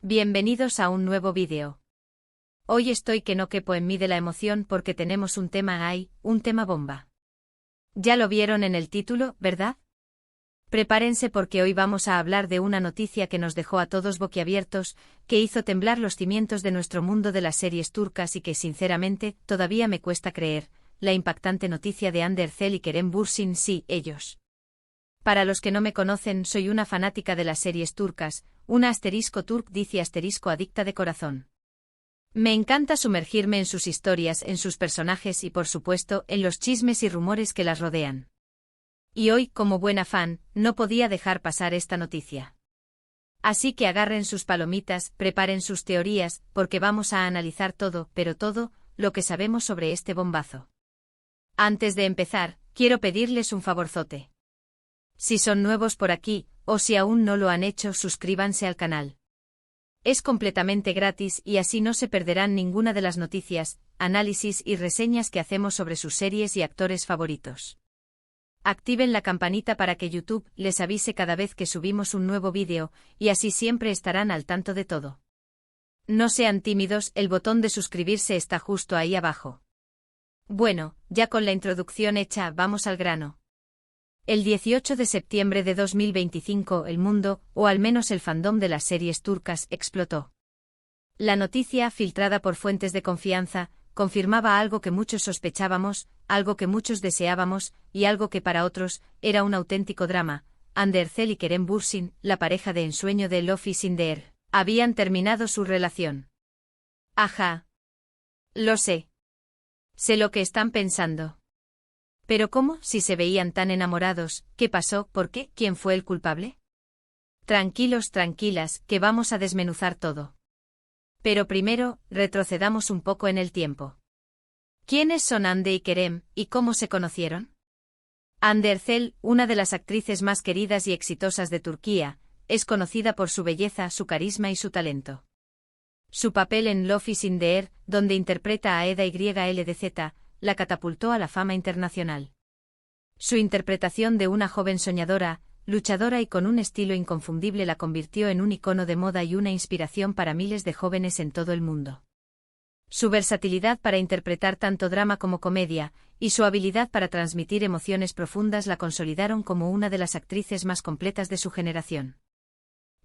Bienvenidos a un nuevo vídeo. Hoy estoy que no quepo en mí de la emoción porque tenemos un tema bomba. Ya lo vieron en el título, ¿verdad? Prepárense porque hoy vamos a hablar de una noticia que nos dejó a todos boquiabiertos, que hizo temblar los cimientos de nuestro mundo de las series turcas y que sinceramente todavía me cuesta creer, la impactante noticia de Hande Erçel y Kerem Bürsin, sí, ellos. Para los que no me conocen, soy una fanática de las series turcas, una *turk dice *adicta de corazón. Me encanta sumergirme en sus historias, en sus personajes y por supuesto, en los chismes y rumores que las rodean. Y hoy, como buena fan, no podía dejar pasar esta noticia. Así que agarren sus palomitas, preparen sus teorías, porque vamos a analizar todo, pero todo, lo que sabemos sobre este bombazo. Antes de empezar, quiero pedirles un favorzote. Si son nuevos por aquí, o si aún no lo han hecho, suscríbanse al canal. Es completamente gratis y así no se perderán ninguna de las noticias, análisis y reseñas que hacemos sobre sus series y actores favoritos. Activen la campanita para que YouTube les avise cada vez que subimos un nuevo vídeo, y así siempre estarán al tanto de todo. No sean tímidos, el botón de suscribirse está justo ahí abajo. Bueno, ya con la introducción hecha, vamos al grano. El 18 de septiembre de 2025 el mundo, o al menos el fandom de las series turcas, explotó. La noticia, filtrada por fuentes de confianza, confirmaba algo que muchos sospechábamos, algo que muchos deseábamos, y algo que para otros era un auténtico drama. Hande Erçel y Kerem Bürsin, la pareja de ensueño de Lofi Sinder, habían terminado su relación. Ajá. Lo sé. Sé lo que están pensando. ¿Pero cómo, si se veían tan enamorados? ¿Qué pasó? ¿Por qué? ¿Quién fue el culpable? Tranquilos, tranquilas, que vamos a desmenuzar todo. Pero primero, retrocedamos un poco en el tiempo. ¿Quiénes son Hande y Kerem, y cómo se conocieron? Hande Erçel, una de las actrices más queridas y exitosas de Turquía, es conocida por su belleza, su carisma y su talento. Su papel en Lofi Sinder, donde interpreta a Eda YLDZ, la catapultó a la fama internacional. Su interpretación de una joven soñadora, luchadora y con un estilo inconfundible la convirtió en un icono de moda y una inspiración para miles de jóvenes en todo el mundo. Su versatilidad para interpretar tanto drama como comedia, y su habilidad para transmitir emociones profundas la consolidaron como una de las actrices más completas de su generación.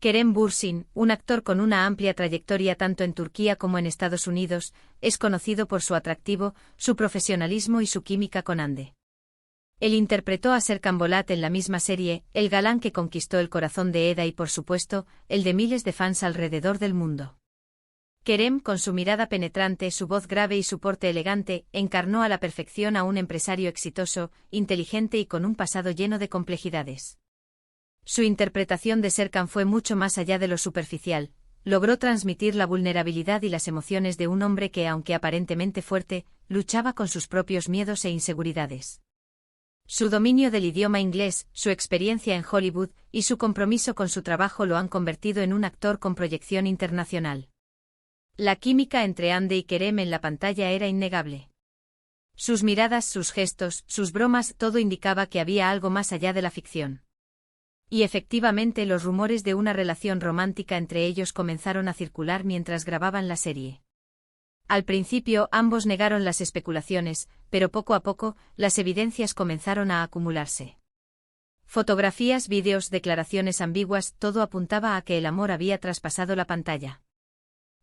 Kerem Bürsin, un actor con una amplia trayectoria tanto en Turquía como en Estados Unidos, es conocido por su atractivo, su profesionalismo y su química con Hande. Él interpretó a Serkan Bolat en la misma serie, el galán que conquistó el corazón de Eda y por supuesto, el de miles de fans alrededor del mundo. Kerem, con su mirada penetrante, su voz grave y su porte elegante, encarnó a la perfección a un empresario exitoso, inteligente y con un pasado lleno de complejidades. Su interpretación de Serkan fue mucho más allá de lo superficial, logró transmitir la vulnerabilidad y las emociones de un hombre que, aunque aparentemente fuerte, luchaba con sus propios miedos e inseguridades. Su dominio del idioma inglés, su experiencia en Hollywood y su compromiso con su trabajo lo han convertido en un actor con proyección internacional. La química entre Hande y Kerem en la pantalla era innegable. Sus miradas, sus gestos, sus bromas, todo indicaba que había algo más allá de la ficción. Y efectivamente los rumores de una relación romántica entre ellos comenzaron a circular mientras grababan la serie. Al principio ambos negaron las especulaciones, pero poco a poco, las evidencias comenzaron a acumularse. Fotografías, vídeos, declaraciones ambiguas, todo apuntaba a que el amor había traspasado la pantalla.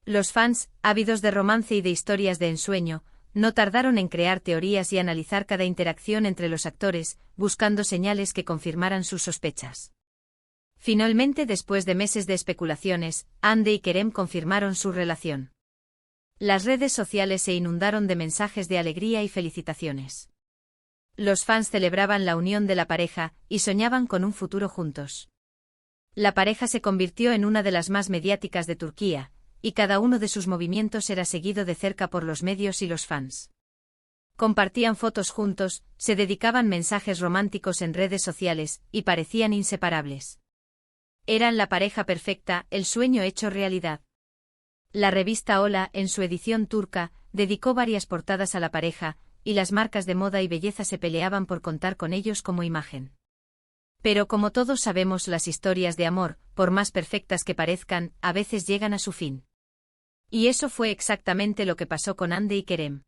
Los fans, ávidos de romance y de historias de ensueño, no tardaron en crear teorías y analizar cada interacción entre los actores, buscando señales que confirmaran sus sospechas. Finalmente, después de meses de especulaciones, Hande y Kerem confirmaron su relación. Las redes sociales se inundaron de mensajes de alegría y felicitaciones. Los fans celebraban la unión de la pareja y soñaban con un futuro juntos. La pareja se convirtió en una de las más mediáticas de Turquía, y cada uno de sus movimientos era seguido de cerca por los medios y los fans. Compartían fotos juntos, se dedicaban mensajes románticos en redes sociales, y parecían inseparables. Eran la pareja perfecta, el sueño hecho realidad. La revista Hola, en su edición turca, dedicó varias portadas a la pareja, y las marcas de moda y belleza se peleaban por contar con ellos como imagen. Pero como todos sabemos, las historias de amor, por más perfectas que parezcan, a veces llegan a su fin. Y eso fue exactamente lo que pasó con Ande y Kerem.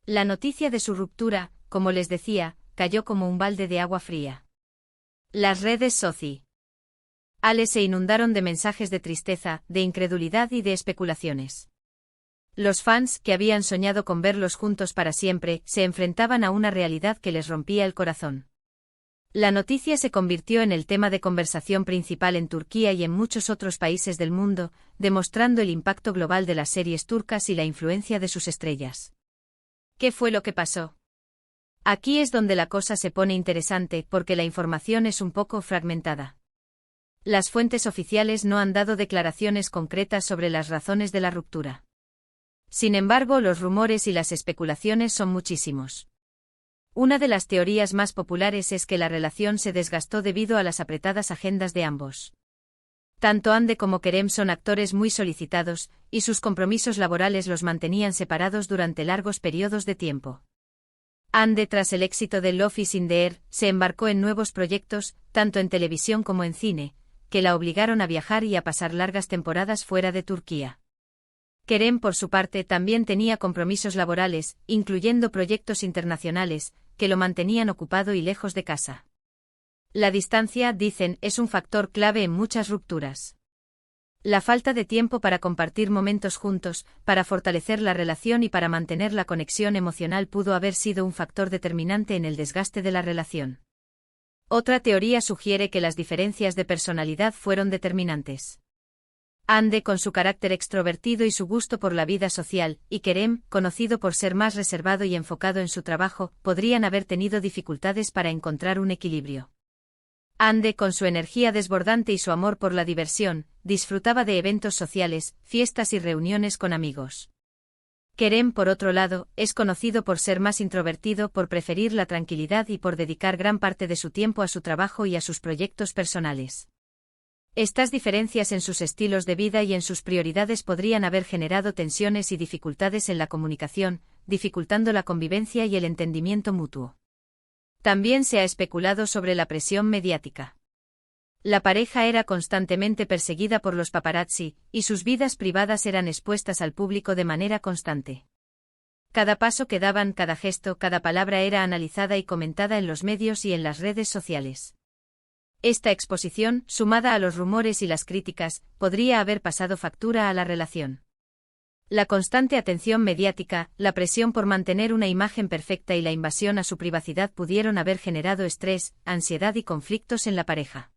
La noticia de su ruptura, como les decía, cayó como un balde de agua fría. Las redes sociales se inundaron de mensajes de tristeza, de incredulidad y de especulaciones. Los fans, que habían soñado con verlos juntos para siempre, se enfrentaban a una realidad que les rompía el corazón. La noticia se convirtió en el tema de conversación principal en Turquía y en muchos otros países del mundo, demostrando el impacto global de las series turcas y la influencia de sus estrellas. ¿Qué fue lo que pasó? Aquí es donde la cosa se pone interesante, porque la información es un poco fragmentada. Las fuentes oficiales no han dado declaraciones concretas sobre las razones de la ruptura. Sin embargo, los rumores y las especulaciones son muchísimos. Una de las teorías más populares es que la relación se desgastó debido a las apretadas agendas de ambos. Tanto Ande como Kerem son actores muy solicitados, y sus compromisos laborales los mantenían separados durante largos periodos de tiempo. Ande, tras el éxito de Love is in the Air, se embarcó en nuevos proyectos, tanto en televisión como en cine, que la obligaron a viajar y a pasar largas temporadas fuera de Turquía. Kerem, por su parte, también tenía compromisos laborales, incluyendo proyectos internacionales, que lo mantenían ocupado y lejos de casa. La distancia, dicen, es un factor clave en muchas rupturas. La falta de tiempo para compartir momentos juntos, para fortalecer la relación y para mantener la conexión emocional pudo haber sido un factor determinante en el desgaste de la relación. Otra teoría sugiere que las diferencias de personalidad fueron determinantes. Ande, con su carácter extrovertido y su gusto por la vida social, y Kerem, conocido por ser más reservado y enfocado en su trabajo, podrían haber tenido dificultades para encontrar un equilibrio. Ande, con su energía desbordante y su amor por la diversión, disfrutaba de eventos sociales, fiestas y reuniones con amigos. Kerem, por otro lado, es conocido por ser más introvertido, por preferir la tranquilidad y por dedicar gran parte de su tiempo a su trabajo y a sus proyectos personales. Estas diferencias en sus estilos de vida y en sus prioridades podrían haber generado tensiones y dificultades en la comunicación, dificultando la convivencia y el entendimiento mutuo. También se ha especulado sobre la presión mediática. La pareja era constantemente perseguida por los paparazzi, y sus vidas privadas eran expuestas al público de manera constante. Cada paso que daban, cada gesto, cada palabra era analizada y comentada en los medios y en las redes sociales. Esta exposición, sumada a los rumores y las críticas, podría haber pasado factura a la relación. La constante atención mediática, la presión por mantener una imagen perfecta y la invasión a su privacidad pudieron haber generado estrés, ansiedad y conflictos en la pareja.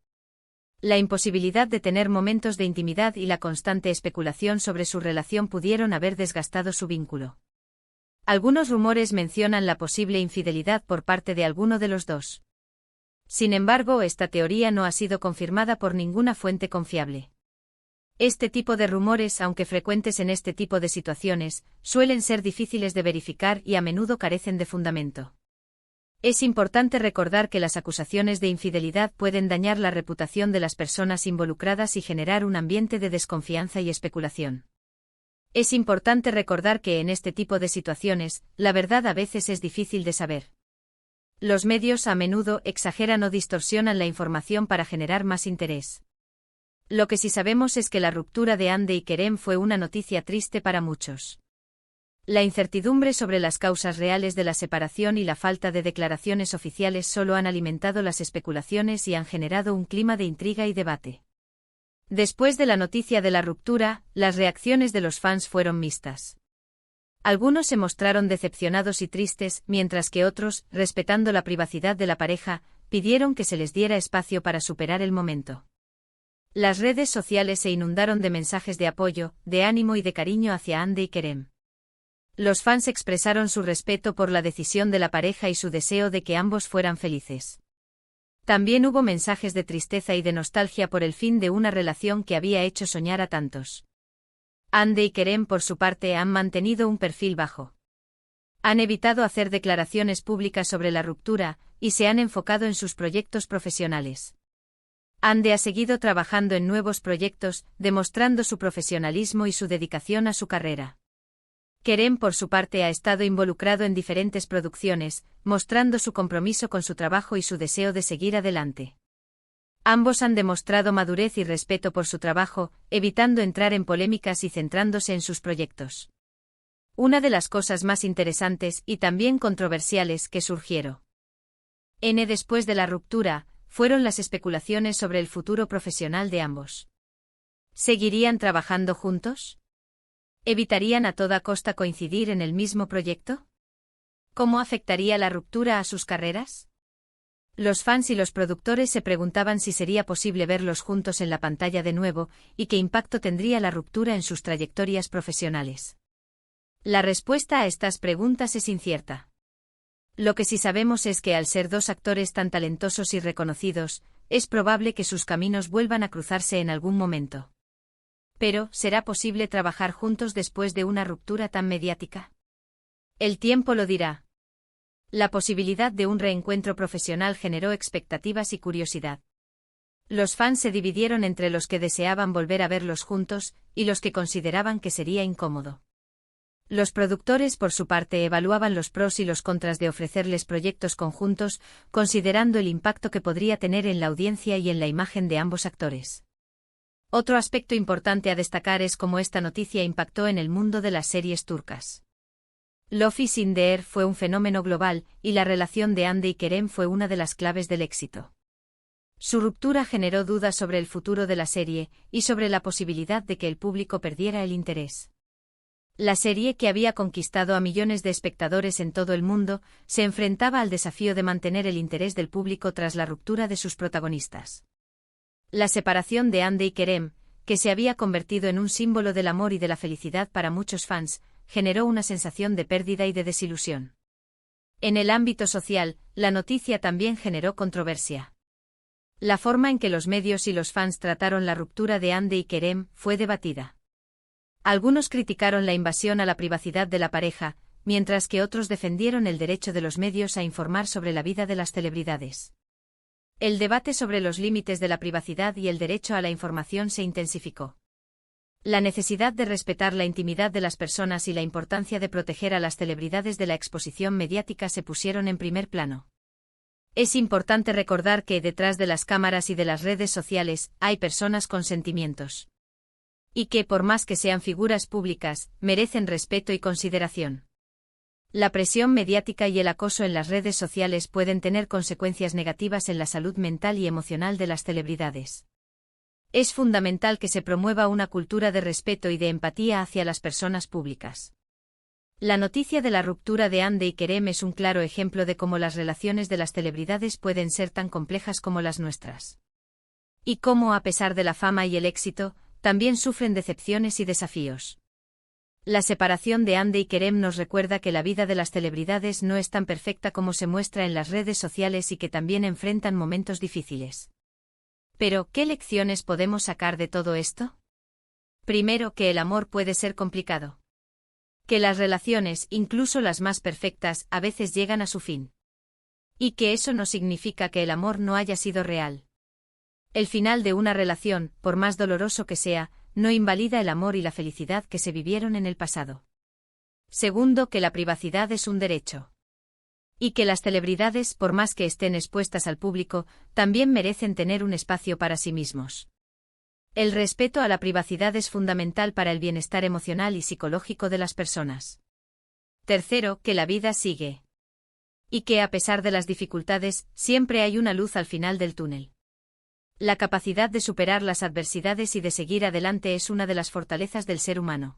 La imposibilidad de tener momentos de intimidad y la constante especulación sobre su relación pudieron haber desgastado su vínculo. Algunos rumores mencionan la posible infidelidad por parte de alguno de los dos. Sin embargo, esta teoría no ha sido confirmada por ninguna fuente confiable. Este tipo de rumores, aunque frecuentes en este tipo de situaciones, suelen ser difíciles de verificar y a menudo carecen de fundamento. Es importante recordar que las acusaciones de infidelidad pueden dañar la reputación de las personas involucradas y generar un ambiente de desconfianza y especulación. Es importante recordar que en este tipo de situaciones, la verdad a veces es difícil de saber. Los medios a menudo exageran o distorsionan la información para generar más interés. Lo que sí sabemos es que la ruptura de Ande y Kerem fue una noticia triste para muchos. La incertidumbre sobre las causas reales de la separación y la falta de declaraciones oficiales solo han alimentado las especulaciones y han generado un clima de intriga y debate. Después de la noticia de la ruptura, las reacciones de los fans fueron mixtas. Algunos se mostraron decepcionados y tristes, mientras que otros, respetando la privacidad de la pareja, pidieron que se les diera espacio para superar el momento. Las redes sociales se inundaron de mensajes de apoyo, de ánimo y de cariño hacia Ande y Kerem. Los fans expresaron su respeto por la decisión de la pareja y su deseo de que ambos fueran felices. También hubo mensajes de tristeza y de nostalgia por el fin de una relación que había hecho soñar a tantos. Ande y Kerem, por su parte, han mantenido un perfil bajo. Han evitado hacer declaraciones públicas sobre la ruptura, y se han enfocado en sus proyectos profesionales. Ande ha seguido trabajando en nuevos proyectos, demostrando su profesionalismo y su dedicación a su carrera. Kerem, por su parte, ha estado involucrado en diferentes producciones, mostrando su compromiso con su trabajo y su deseo de seguir adelante. Ambos han demostrado madurez y respeto por su trabajo, evitando entrar en polémicas y centrándose en sus proyectos. Una de las cosas más interesantes y también controversiales que surgieron después de la ruptura fueron las especulaciones sobre el futuro profesional de ambos. ¿Seguirían trabajando juntos? ¿Evitarían a toda costa coincidir en el mismo proyecto? ¿Cómo afectaría la ruptura a sus carreras? Los fans y los productores se preguntaban si sería posible verlos juntos en la pantalla de nuevo y qué impacto tendría la ruptura en sus trayectorias profesionales. La respuesta a estas preguntas es incierta. Lo que sí sabemos es que al ser dos actores tan talentosos y reconocidos, es probable que sus caminos vuelvan a cruzarse en algún momento. Pero, ¿será posible trabajar juntos después de una ruptura tan mediática? El tiempo lo dirá. La posibilidad de un reencuentro profesional generó expectativas y curiosidad. Los fans se dividieron entre los que deseaban volver a verlos juntos y los que consideraban que sería incómodo. Los productores, por su parte, evaluaban los pros y los contras de ofrecerles proyectos conjuntos, considerando el impacto que podría tener en la audiencia y en la imagen de ambos actores. Otro aspecto importante a destacar es cómo esta noticia impactó en el mundo de las series turcas. Love is in the Air fue un fenómeno global, y la relación de Hande y Kerem fue una de las claves del éxito. Su ruptura generó dudas sobre el futuro de la serie, y sobre la posibilidad de que el público perdiera el interés. La serie, que había conquistado a millones de espectadores en todo el mundo, se enfrentaba al desafío de mantener el interés del público tras la ruptura de sus protagonistas. La separación de Hande y Kerem, que se había convertido en un símbolo del amor y de la felicidad para muchos fans, generó una sensación de pérdida y de desilusión. En el ámbito social, la noticia también generó controversia. La forma en que los medios y los fans trataron la ruptura de Hande y Kerem fue debatida. Algunos criticaron la invasión a la privacidad de la pareja, mientras que otros defendieron el derecho de los medios a informar sobre la vida de las celebridades. El debate sobre los límites de la privacidad y el derecho a la información se intensificó. La necesidad de respetar la intimidad de las personas y la importancia de proteger a las celebridades de la exposición mediática se pusieron en primer plano. Es importante recordar que detrás de las cámaras y de las redes sociales hay personas con sentimientos. Y que, por más que sean figuras públicas, merecen respeto y consideración. La presión mediática y el acoso en las redes sociales pueden tener consecuencias negativas en la salud mental y emocional de las celebridades. Es fundamental que se promueva una cultura de respeto y de empatía hacia las personas públicas. La noticia de la ruptura de Hande y Kerem es un claro ejemplo de cómo las relaciones de las celebridades pueden ser tan complejas como las nuestras. Y cómo, a pesar de la fama y el éxito, también sufren decepciones y desafíos. La separación de Hande y Kerem nos recuerda que la vida de las celebridades no es tan perfecta como se muestra en las redes sociales y que también enfrentan momentos difíciles. Pero, ¿qué lecciones podemos sacar de todo esto? Primero, que el amor puede ser complicado. Que las relaciones, incluso las más perfectas, a veces llegan a su fin. Y que eso no significa que el amor no haya sido real. El final de una relación, por más doloroso que sea, no invalida el amor y la felicidad que se vivieron en el pasado. Segundo, que la privacidad es un derecho. Y que las celebridades, por más que estén expuestas al público, también merecen tener un espacio para sí mismos. El respeto a la privacidad es fundamental para el bienestar emocional y psicológico de las personas. Tercero, que la vida sigue. Y que, a pesar de las dificultades, siempre hay una luz al final del túnel. La capacidad de superar las adversidades y de seguir adelante es una de las fortalezas del ser humano.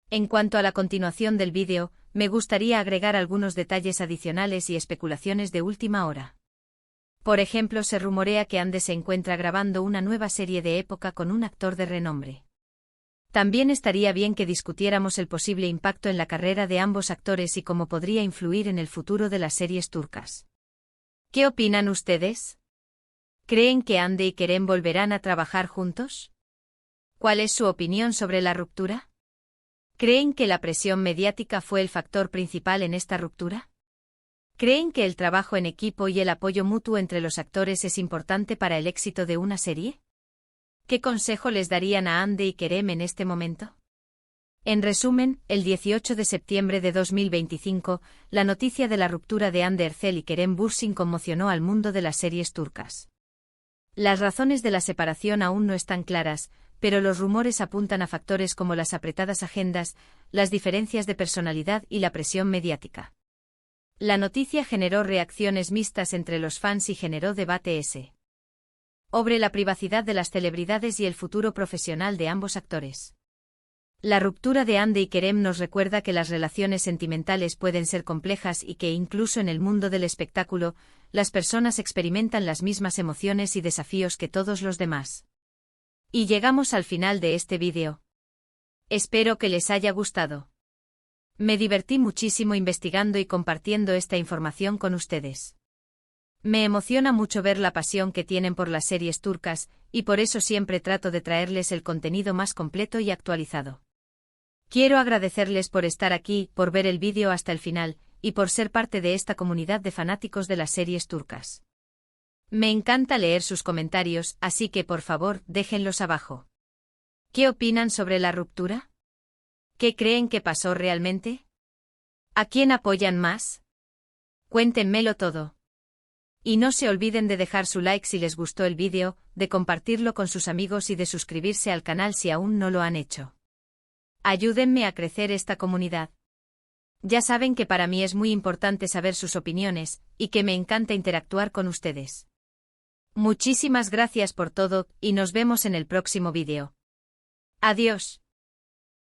En cuanto a la continuación del vídeo, me gustaría agregar algunos detalles adicionales y especulaciones de última hora. Por ejemplo, se rumorea que Hande se encuentra grabando una nueva serie de época con un actor de renombre. También estaría bien que discutiéramos el posible impacto en la carrera de ambos actores y cómo podría influir en el futuro de las series turcas. ¿Qué opinan ustedes? ¿Creen que Hande y Kerem volverán a trabajar juntos? ¿Cuál es su opinión sobre la ruptura? ¿Creen que la presión mediática fue el factor principal en esta ruptura? ¿Creen que el trabajo en equipo y el apoyo mutuo entre los actores es importante para el éxito de una serie? ¿Qué consejo les darían a Hande y Kerem en este momento? En resumen, el 18 de septiembre de 2025, la noticia de la ruptura de Hande Erçel y Kerem Bürsin conmocionó al mundo de las series turcas. Las razones de la separación aún no están claras, pero los rumores apuntan a factores como las apretadas agendas, las diferencias de personalidad y la presión mediática. La noticia generó reacciones mixtas entre los fans y generó debate sobre la privacidad de las celebridades y el futuro profesional de ambos actores. La ruptura de Andy y Kerem nos recuerda que las relaciones sentimentales pueden ser complejas y que incluso en el mundo del espectáculo, las personas experimentan las mismas emociones y desafíos que todos los demás. Y llegamos al final de este vídeo. Espero que les haya gustado. Me divertí muchísimo investigando y compartiendo esta información con ustedes. Me emociona mucho ver la pasión que tienen por las series turcas, y por eso siempre trato de traerles el contenido más completo y actualizado. Quiero agradecerles por estar aquí, por ver el vídeo hasta el final, y por ser parte de esta comunidad de fanáticos de las series turcas. Me encanta leer sus comentarios, así que por favor, déjenlos abajo. ¿Qué opinan sobre la ruptura? ¿Qué creen que pasó realmente? ¿A quién apoyan más? Cuéntenmelo todo. Y no se olviden de dejar su like si les gustó el vídeo, de compartirlo con sus amigos y de suscribirse al canal si aún no lo han hecho. Ayúdenme a crecer esta comunidad. Ya saben que para mí es muy importante saber sus opiniones, y que me encanta interactuar con ustedes. Muchísimas gracias por todo, y nos vemos en el próximo vídeo. Adiós.